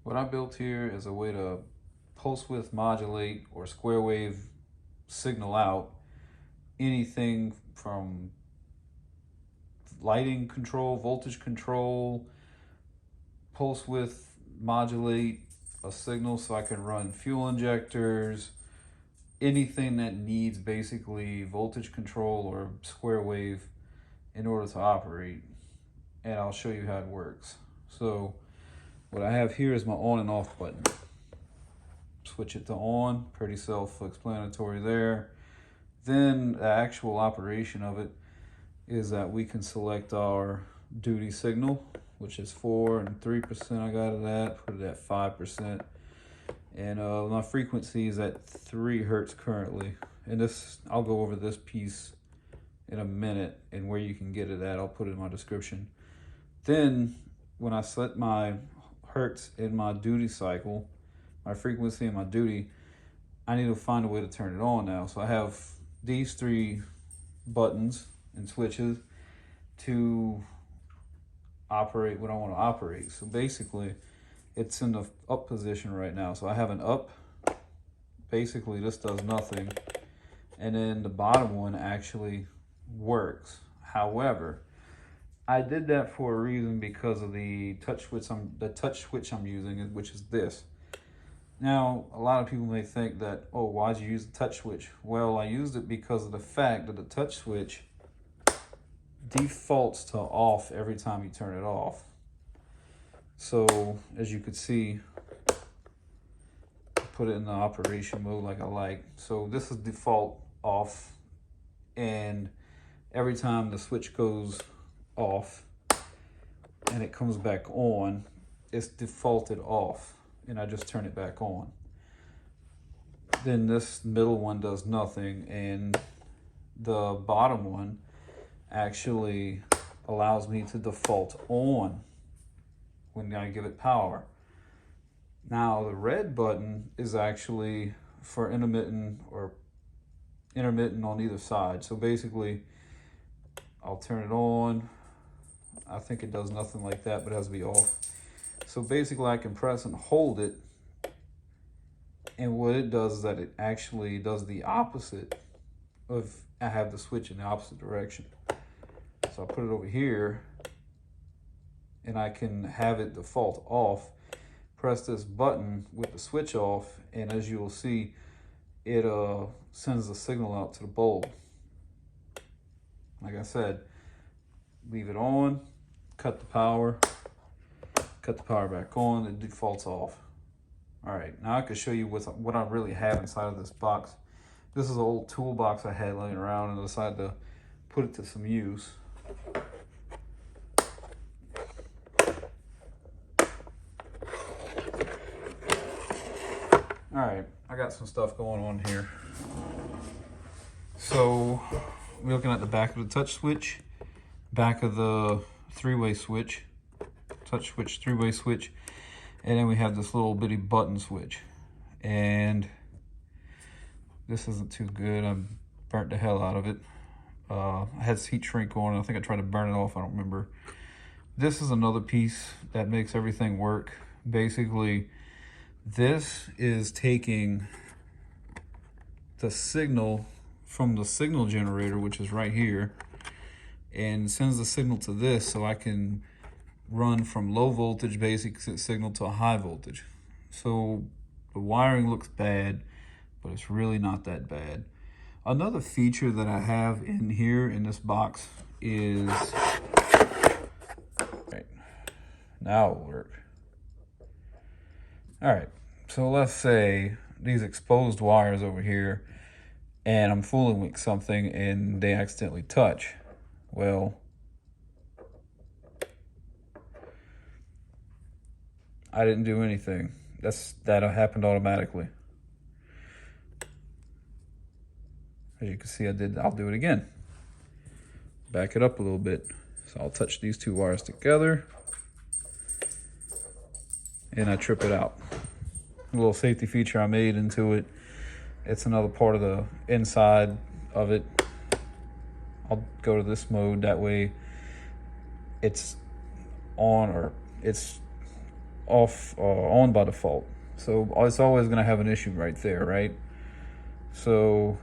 What I built here is a way to pulse width modulate or square wave signal out anything from lighting control, voltage control, pulse width modulate a signal so I can run fuel injectors, anything that needs basically voltage control or square wave in order to operate. And I'll show you how it works. So what I have here is my on and off button. Switch it to on, pretty self-explanatory there. Then the actual operation of it is that we can select our duty signal, which is 4 and 3%. I got it at, put it at 5%. And my frequency is at 3 hertz currently. And this, I'll go over this piece in a minute, and where you can get it at, I'll put it in my description. Then when I set my hertz in my duty cycle, my frequency and my duty, I need to find a way to turn it on now. So I have these 3 buttons and switches to operate what I want to operate. So basically it's in the up position right now. So I have an up, basically this does nothing. And then the bottom one actually works. However, I did that for a reason because of the touch switch I'm using, which is this. Now, a lot of people may think that, oh, why'd you use the touch switch? Well, I used it because of the fact that the touch switch defaults to off every time you turn it off. So, as you could see, put it in the operation mode like I like. So this is default off, and every time the switch goes off and it comes back on, it's defaulted off, and I just turn it back on. Then this middle one does nothing, and the bottom one actually allows me to default on when I give it power. Now the red button is actually for intermittent or intermittent on either side. So basically I'll turn it on. I think it does nothing like that, but it has to be off. So basically I can press and hold it, and what it does is that it actually does the opposite of, I have the switch in the opposite direction. So I'll put it over here and I can have it default off, press this button with the switch off, and as you will see, it sends the signal out to the bulb. Like I said, leave it on, cut the power back on, it defaults off. All right, now I can show you what I really have inside of this box. This is an old toolbox I had laying around, and I decided to put it to some use. All right, I got some stuff going on here. So we're looking at the back of the touch switch, back of the three-way switch, touch switch, three-way switch, and then we have this little bitty button switch. And this isn't too good. I burnt the hell out of it. I had heat shrink on. I think I tried to burn it off. I don't remember. This is another piece that makes everything work. Basically, this is taking the signal from the signal generator, which is right here, and sends the signal to this so I can run from low voltage basic signal to a high voltage. So the wiring looks bad, but it's really not that bad. Another feature that I have in here in this box is, right, now it'll work. All right, so let's say these exposed wires over here, and I'm fooling with something and they accidentally touch. Well, I didn't do anything. That happened automatically. As you can see, I'll do it again. Back it up a little bit. So I'll touch these 2 wires together and I trip it out. A little safety feature I made into it. It's another part of the inside of it. I'll go to this mode, that way it's on, or it's off on by default. So it's always going to have an issue right there, right? So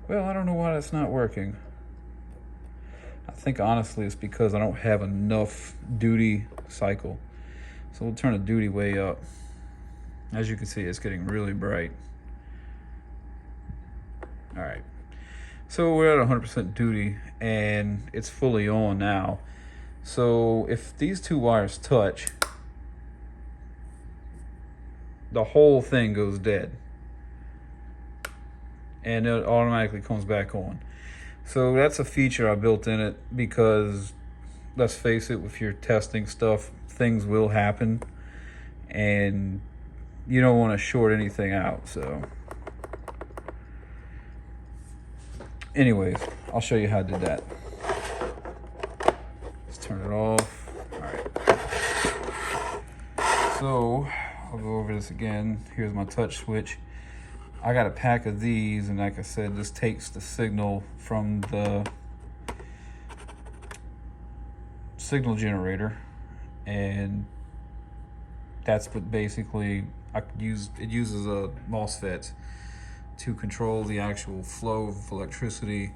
well, I don't know why that's not working. I think honestly it's because I don't have enough duty cycle. So we'll turn the duty way up. As you can see, it's getting really bright. All right. So we're at 100% duty and it's fully on now. So if these two wires touch, the whole thing goes dead. And it automatically comes back on. So that's a feature I built in it because, let's face it, if you're testing stuff, things will happen and you don't want to short anything out. So anyways, I'll show you how I did that. Let's turn it off. All right. So I'll go over this again. Here's my touch switch. I got a pack of these, and like I said, this takes the signal from the signal generator, and that's what basically it uses a MOSFET to control the actual flow of electricity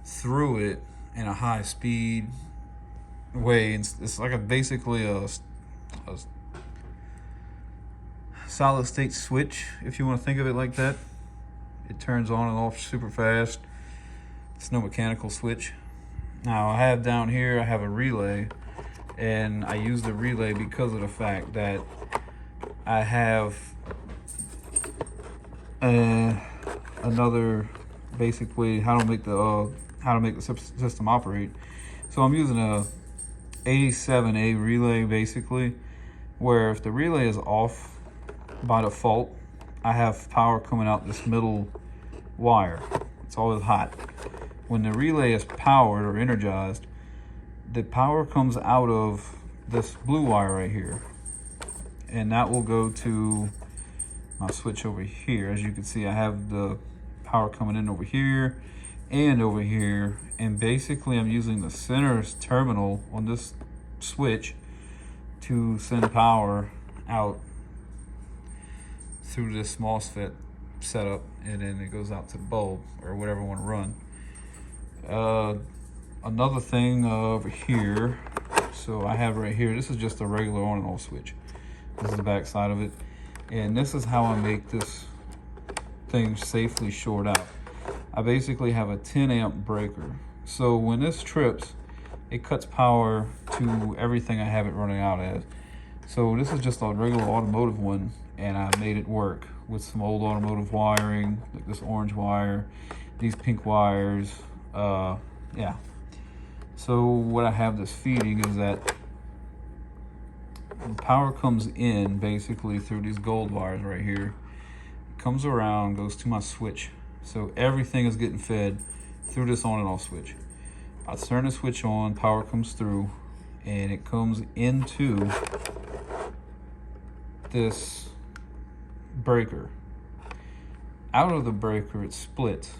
through it in a high speed way. It's like basically a solid state switch, if you want to think of it like that. It turns on and off super fast. It's no mechanical switch. Now I have down here, I have a relay, and I use the relay because of the fact that I have another basic way how to make the system operate. So I'm using a 87A relay basically, where if the relay is off by default, I have power coming out this middle wire. It's always hot. When the relay is powered or energized, the power comes out of this blue wire right here, and that will go to my switch over here. As you can see, I have the power coming in over here and over here, and basically I'm using the center terminal on this switch to send power out through this MOSFET setup, and then it goes out to the bulb or whatever I want to run. Another thing over here, so I have right here, this is just a regular on and off switch. This is the back side of it, and this is how I make this thing safely short out. I basically have a 10 amp breaker, so when this trips, it cuts power to everything I have it running out as. So this is just a regular automotive one, and I made it work with some old automotive wiring, like this orange wire, these pink wires. Yeah. So what I have this feeding is that the power comes in basically through these gold wires right here. It comes around, goes to my switch. So everything is getting fed through this on and off switch. I turn the switch on, power comes through, and it comes into this breaker. Out of the breaker, it splits.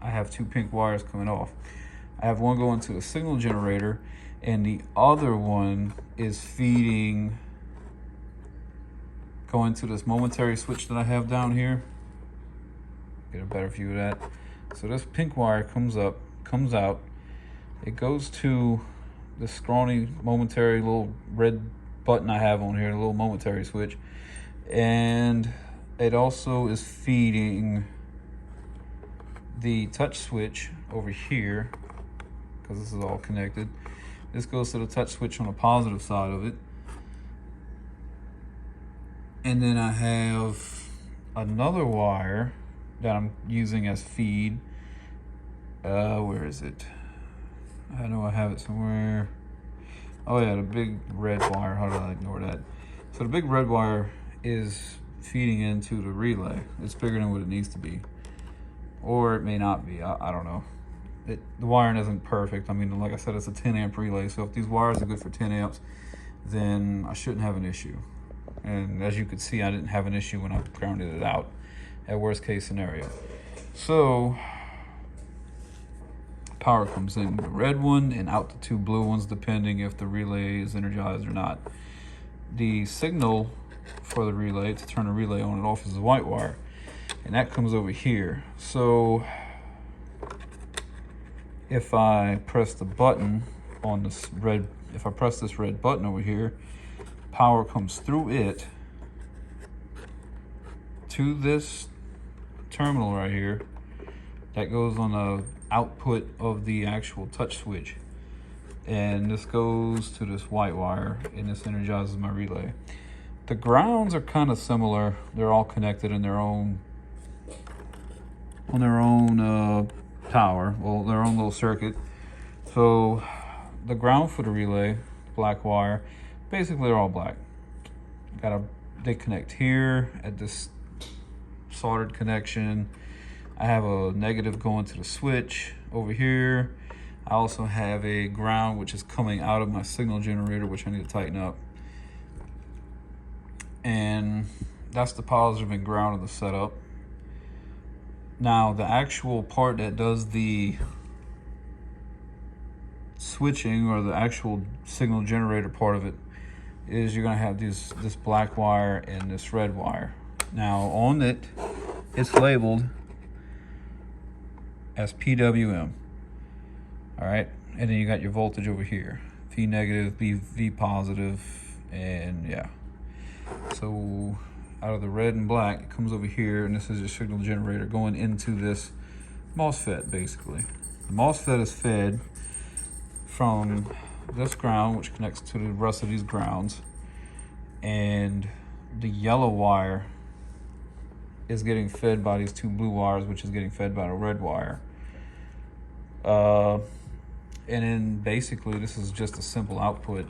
I have two pink wires coming off. I have one going to the signal generator, and the other one is feeding, going to this momentary switch that I have down here. Get a better view of that. So this pink wire comes up, comes out, it goes to the scrawny momentary little red button I have on here, the little momentary switch, and it also is feeding the touch switch over here, because this is all connected. This goes to the touch switch on the positive side of it, and then I have another wire that I'm using as feed. Where is it? I know I have it somewhere. Oh yeah, the big red wire. How did I ignore that? So the big red wire is feeding into the relay. It's bigger than what it needs to be, or it may not be. I don't know. The wiring isn't perfect. I mean, like I said, it's a 10 amp relay, so if these wires are good for 10 amps, then I shouldn't have an issue. And as you could see, I didn't have an issue when I grounded it out at worst case scenario. So power comes in the red one and out the two blue ones, depending if the relay is energized or not. The signal for the relay, to turn the relay on and off, is the white wire, and that comes over here. So if I press the button on this red, if I press this red button over here, power comes through it to this terminal right here that goes on the output of the actual touch switch, and this goes to this white wire, and this energizes my relay. The grounds are kind of similar. They're all connected in their own power, well, their own little circuit. So the ground for the relay, black wire, basically they're all black. They connect here at this soldered connection. I have a negative going to the switch over here. I also have a ground which is coming out of my signal generator, which I need to tighten up. And that's the positive and ground of the setup. Now the actual part that does the switching, or the actual signal generator part of it, is you're gonna have this black wire and this red wire. Now on it, it's labeled as PWM. All right, and then you got your voltage over here, V negative, V positive, and yeah. So out of the red and black, it comes over here, and this is your signal generator going into this MOSFET, basically. The MOSFET is fed from this ground, which connects to the rest of these grounds, and the yellow wire is getting fed by these two blue wires, which is getting fed by the red wire. And then basically this is just a simple output.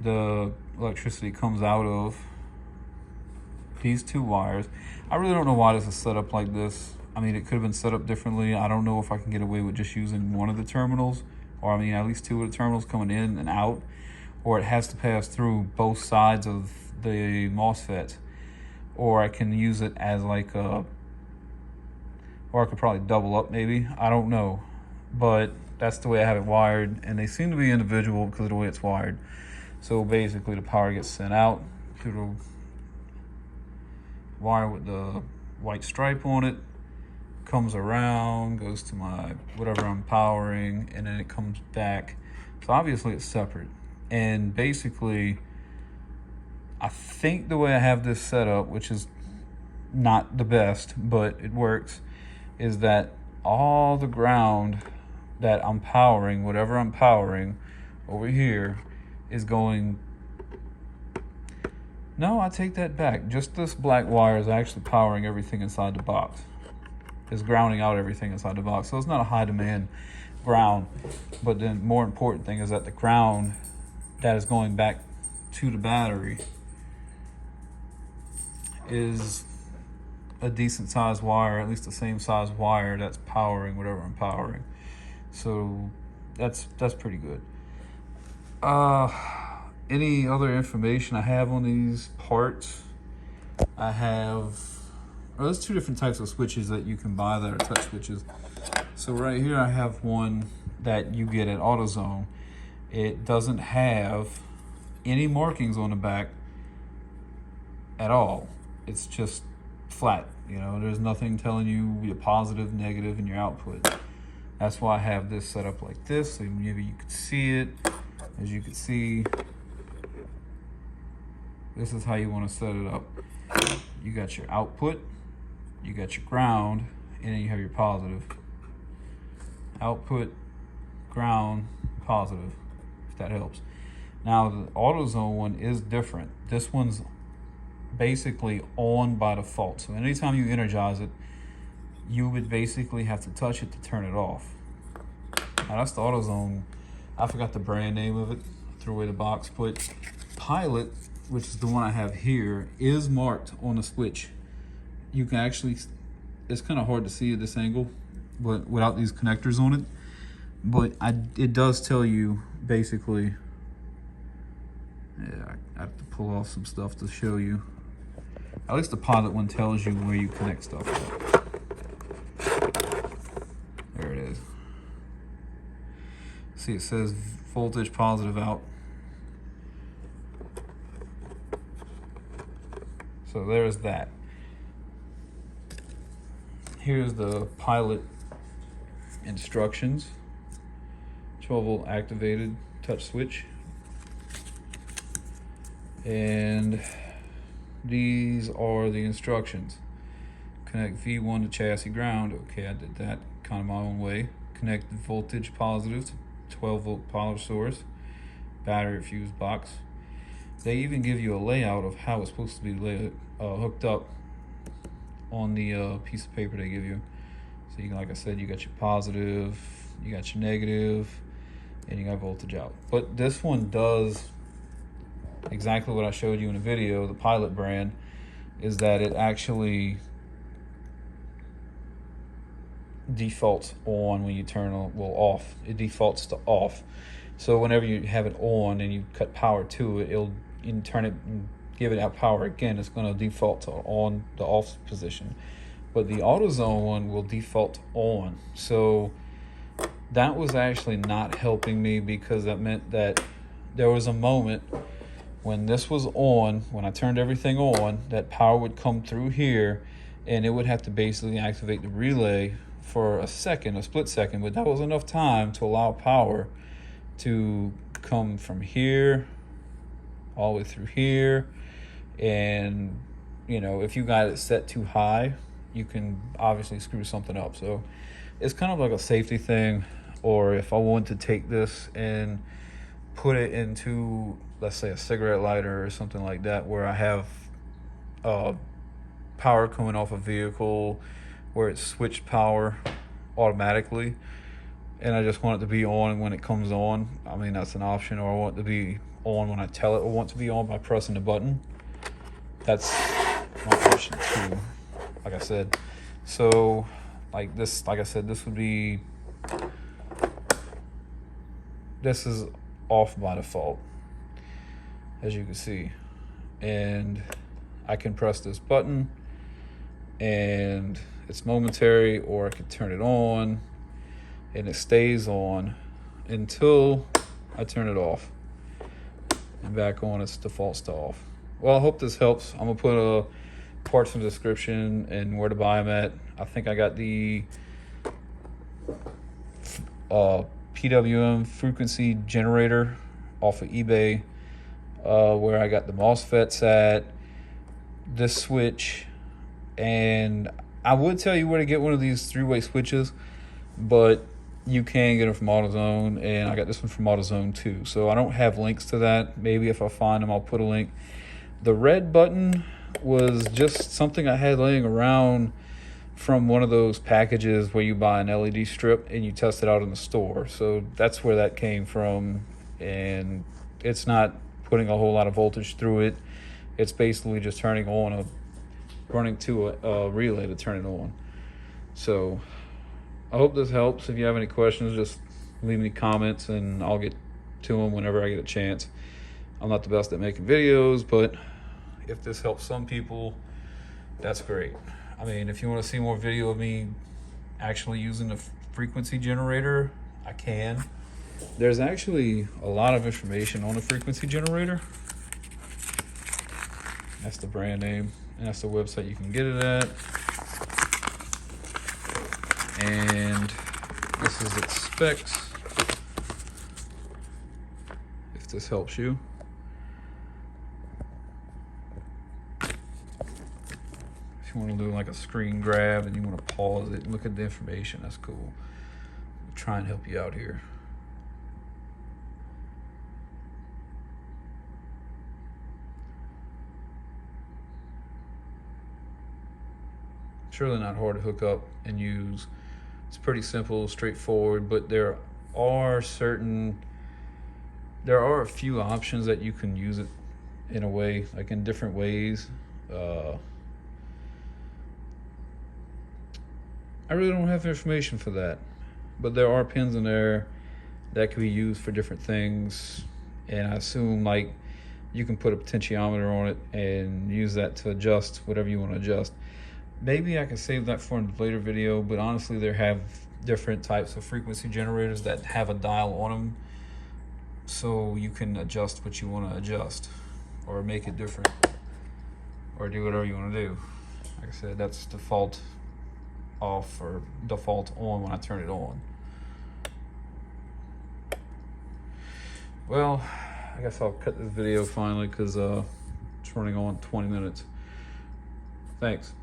The electricity comes out of these two wires. I really don't know why this is set up like this. I mean, it could have been set up differently. I don't know if I can get away with just using one of the terminals, or I mean at least two of the terminals coming in and out, or it has to pass through both sides of the MOSFET, or I can use it as like a, or I could probably double up maybe, I don't know. But that's the way I have it wired, and they seem to be individual because of the way it's wired. So basically the power gets sent out through the wire with the white stripe on it, comes around, goes to my whatever I'm powering, and then it comes back. So obviously it's separate. And basically, I think the way I have this set up, which is not the best, but it works, is that all the ground that I'm powering, whatever I'm powering over here, is going, no, I take that back. Just this black wire is actually powering everything inside the box. It's grounding out everything inside the box. So it's not a high demand ground. But then more important thing is that the ground that is going back to the battery is a decent sized wire, at least the same size wire that's powering whatever I'm powering. So that's pretty good. Any other information I have on these parts? I have, there's two different types of switches that you can buy that are touch switches. So right here I have one that you get at AutoZone. It doesn't have any markings on the back at all. It's just flat, you know, there's nothing telling you your positive, negative, and your output. That's why I have this set up like this, so maybe you could see it. As you can see, this is how you want to set it up. You got your output, you got your ground, and then you have your positive. Output, ground, positive, if that helps. Now the AutoZone one is different. This one's basically on by default. So anytime you energize it, you would basically have to touch it to turn it off. Now that's the AutoZone. I forgot the brand name of it. Threw away the box. But Pilot, which is the one I have here, is marked on the switch. You can actually, it's kind of hard to see at this angle, but without these connectors on it. But it does tell you basically. Yeah, I have to pull off some stuff to show you. At least the Pilot one tells you where you connect stuff. See, it says voltage positive out. So there's that. Here's the pilot instructions. 12 volt activated touch switch. And these are the instructions. Connect V1 to chassis ground. Okay, I did that kind of my own way. Connect the voltage positive to 12 volt power source. Battery fuse box. They even give you a layout of how it's supposed to be hooked up on the piece of paper they give you. So you, like I said, you got your positive, you got your negative, and you got voltage out. But this one does exactly what I showed you in the video, the Pilot brand, is that it actually defaults on when you turn on, well, off. It defaults to off. So whenever you have it on and you cut power to it, it'll, you turn it and give it out power again, it's going to default to on the off position. But the AutoZone one will default on. So that was actually not helping me, because that meant that there was a moment when this was on, when I turned everything on, that power would come through here and it would have to basically activate the relay for a second, a split second, but that was enough time to allow power to come from here all the way through here. And you know, if you got it set too high, you can obviously screw something up. So it's kind of like a safety thing. Or if I want to take this and put it into, let's say, a cigarette lighter or something like that, where I have power coming off a vehicle where it's switched power automatically, and I just want it to be on when it comes on, I mean, that's an option. Or I want it to be on when I tell it I want to be on by pressing the button. That's my option too, like I said. So like this, like I said, this would be, this is off by default, as you can see. And I can press this button and it's momentary, or I can turn it on and it stays on until I turn it off, and back on it's defaults to off. Well, I hope this helps. I'm gonna put parts in the description and where to buy them at. I think I got the PWM frequency generator off of eBay, where I got the MOSFETs at, this switch, and I would tell you where to get one of these three-way switches, but you can get them from AutoZone, and I got this one from AutoZone too. So I don't have links to that. Maybe if I find them, I'll put a link. The red button was just something I had laying around from one of those packages where you buy an LED strip and you test it out in the store. So that's where that came from, and it's not putting a whole lot of voltage through it. It's basically just turning on running to a relay to turn it on. So I hope this helps. If you have any questions, just leave me comments and I'll get to them whenever I get a chance. I'm not the best at making videos, but if this helps some people, that's great. I mean, if you want to see more video of me actually using the frequency generator, I can. There's actually a lot of information on the frequency generator. That's the brand name, and that's the website you can get it at. And this is its specs, if this helps you. If you want to do like a screen grab and you want to pause it and look at the information, that's cool. I'll try and help you out here. It's really not hard to hook up and use. It's pretty simple, straightforward, but there are a few options that you can use it in a way, like in different ways. I really don't have information for that, but there are pins in there that can be used for different things, and I assume like you can put a potentiometer on it and use that to adjust whatever you want to adjust. maybe I can save that for a later video, but honestly, there have different types of frequency generators that have a dial on them, so you can adjust what you want to adjust or make it different or do whatever you want to do. Like I said, that's default off or default on when I turn it on. Well, I guess I'll cut this video finally because it's running on 20 minutes. Thanks.